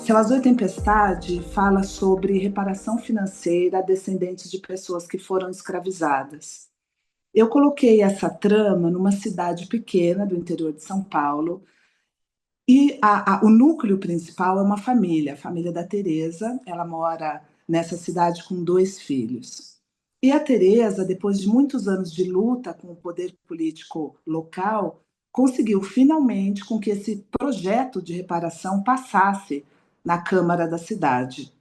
Céu Azul e Tempestade fala sobre reparação financeira a descendentes de pessoas que foram escravizadas. Eu coloquei essa trama numa cidade pequena do interior de São Paulo e o núcleo principal é uma família, a família da Teresa. Ela mora nessa cidade com dois filhos. E a Teresa, depois de muitos anos de luta com o poder político local, conseguiu finalmente com que esse projeto de reparação passasse na Câmara da cidade.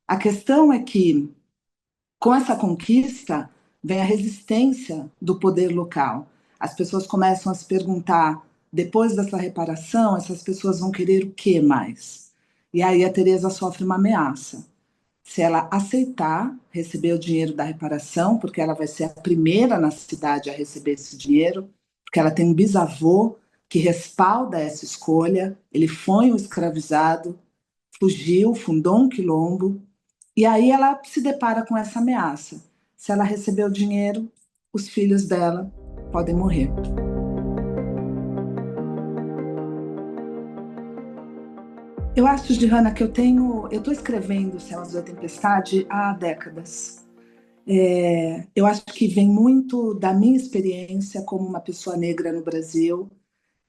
A questão é que, com essa conquista, vem a resistência do poder local. As pessoas começam a se perguntar, depois dessa reparação, essas pessoas vão querer o que mais? E aí a Teresa sofre uma ameaça. Se ela aceitar receber o dinheiro da reparação, porque ela vai ser a primeira na cidade a receber esse dinheiro, porque ela tem um bisavô que respalda essa escolha, ele foi um escravizado, fugiu, fundou um quilombo, e aí ela se depara com essa ameaça. Se ela receber o dinheiro, os filhos dela podem morrer. Eu acho, Johanna, que eu estou escrevendo Céus da Tempestade há décadas. Eu acho que vem muito da minha experiência como uma pessoa negra no Brasil,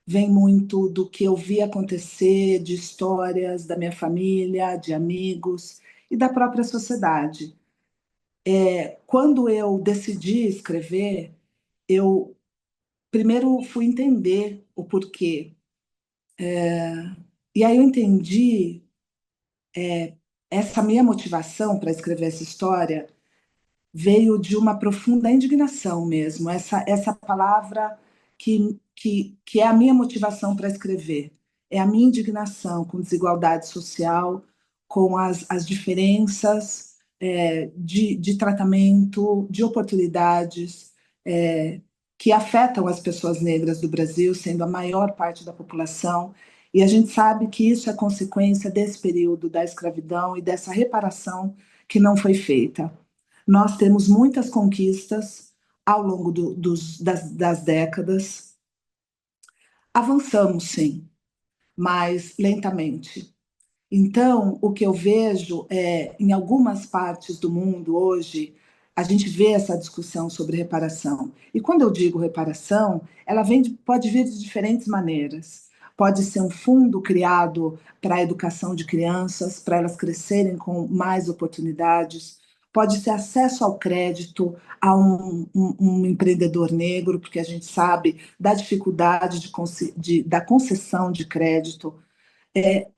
vem muito do que eu vi acontecer, de histórias da minha família, de amigos e da própria sociedade. Quando eu decidi escrever, eu primeiro fui entender o porquê. E aí eu entendi essa minha motivação para escrever essa história veio de uma profunda indignação mesmo, essa palavra que é a minha motivação para escrever. É a minha indignação com desigualdade social, com as diferenças de tratamento, de oportunidades que afetam as pessoas negras do Brasil, sendo a maior parte da população. E a gente sabe que isso é consequência desse período da escravidão e dessa reparação que não foi feita. Nós temos muitas conquistas ao longo das décadas. Avançamos, sim, mas lentamente. Então, o que eu vejo é, em algumas partes do mundo hoje, a gente vê essa discussão sobre reparação. E quando eu digo reparação, pode vir de diferentes maneiras. Pode ser um fundo criado para a educação de crianças, para elas crescerem com mais oportunidades. Pode ser acesso ao crédito a um empreendedor negro, porque a gente sabe da dificuldade da concessão de crédito.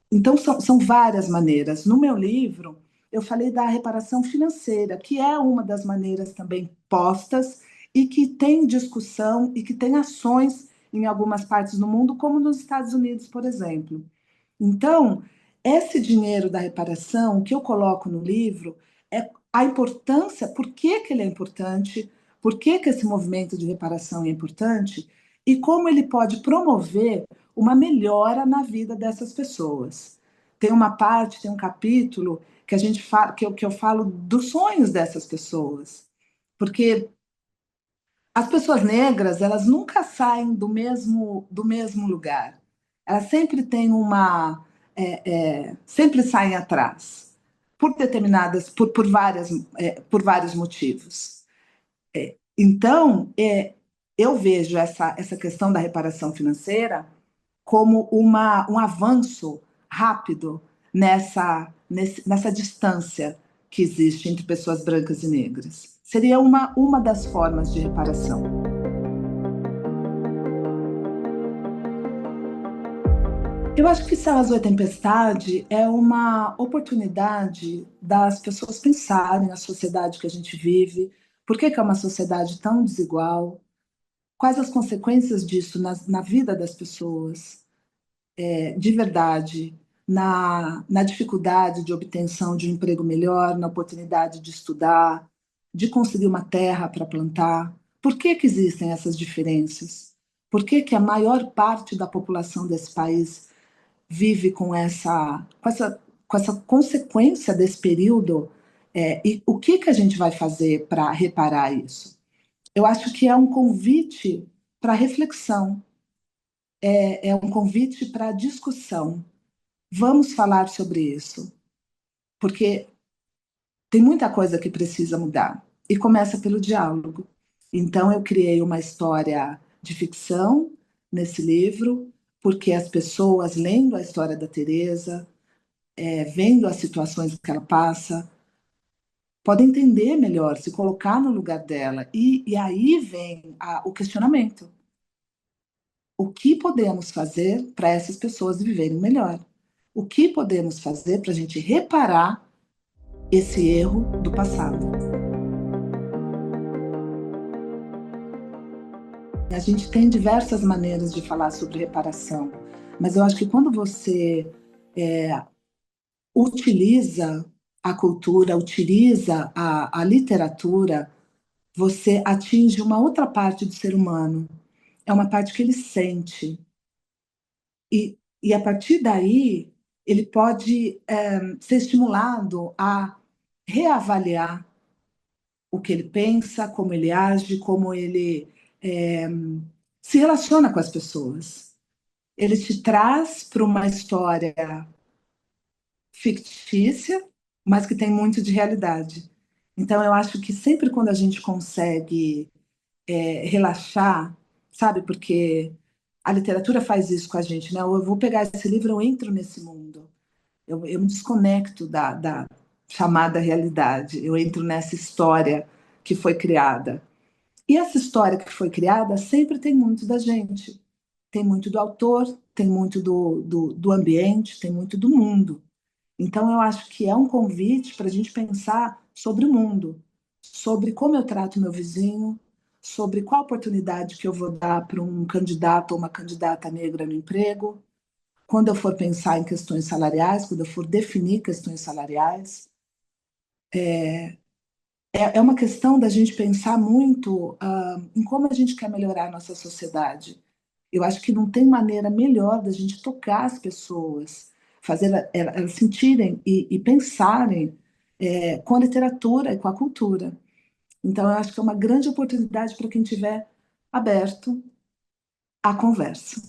Então, são várias maneiras. No meu livro, eu falei da reparação financeira, que é uma das maneiras também postas e que tem discussão e que tem ações em algumas partes do mundo, como nos Estados Unidos, por exemplo. Então, esse dinheiro da reparação, o que eu coloco no livro, é a importância, por que, que ele é importante, por que, que esse movimento de reparação é importante e como ele pode promover uma melhora na vida dessas pessoas. Tem uma parte, tem um capítulo que a gente fala, que eu falo dos sonhos dessas pessoas, porque as pessoas negras, elas nunca saem do mesmo lugar. Elas sempre têm sempre saem atrás, por vários motivos. Então, eu vejo essa questão da reparação financeira como um avanço rápido nessa distância que existe entre pessoas brancas e negras. Seria uma das formas de reparação. Eu acho que Céu Azul e Tempestade é uma oportunidade das pessoas pensarem a sociedade que a gente vive, por que é uma sociedade tão desigual, quais as consequências disso na vida das pessoas, de verdade, na dificuldade de obtenção de um emprego melhor, na oportunidade de estudar, de conseguir uma terra para plantar. Por que que existem essas diferenças? Por que que a maior parte da população desse país vive com essa consequência desse período? E o que que a gente vai fazer para reparar isso? Eu acho que é um convite para reflexão, é um convite para discussão. Vamos falar sobre isso, porque tem muita coisa que precisa mudar. E começa pelo diálogo. Então, eu criei uma história de ficção nesse livro, porque as pessoas, lendo a história da Teresa, vendo as situações que ela passa, podem entender melhor, se colocar no lugar dela. E aí vem o questionamento. O que podemos fazer para essas pessoas viverem melhor? O que podemos fazer para a gente reparar esse erro do passado? A gente tem diversas maneiras de falar sobre reparação, mas eu acho que quando você utiliza a cultura, utiliza a literatura, você atinge uma outra parte do ser humano. É uma parte que ele sente. E a partir daí, ele pode ser estimulado a reavaliar o que ele pensa, como ele age, como ele é, se relaciona com as pessoas. Ele te traz para uma história fictícia, mas que tem muito de realidade. Então, eu acho que sempre quando a gente consegue relaxar, sabe? Porque a literatura faz isso com a gente, né? Eu vou pegar esse livro, eu entro nesse mundo. Eu me desconecto da chamada realidade. Eu entro nessa história que foi criada. E essa história que foi criada sempre tem muito da gente. Tem muito do autor, tem muito do ambiente, tem muito do mundo. Então, eu acho que é um convite para a gente pensar sobre o mundo, sobre como eu trato meu vizinho, sobre qual oportunidade que eu vou dar para um candidato ou uma candidata negra no emprego, quando eu for pensar em questões salariais, quando eu for definir questões salariais. É uma questão da gente pensar muito em como a gente quer melhorar a nossa sociedade. Eu acho que não tem maneira melhor da gente tocar as pessoas, fazer elas sentirem e pensarem com a literatura e com a cultura. Então, eu acho que é uma grande oportunidade para quem estiver aberto à conversa.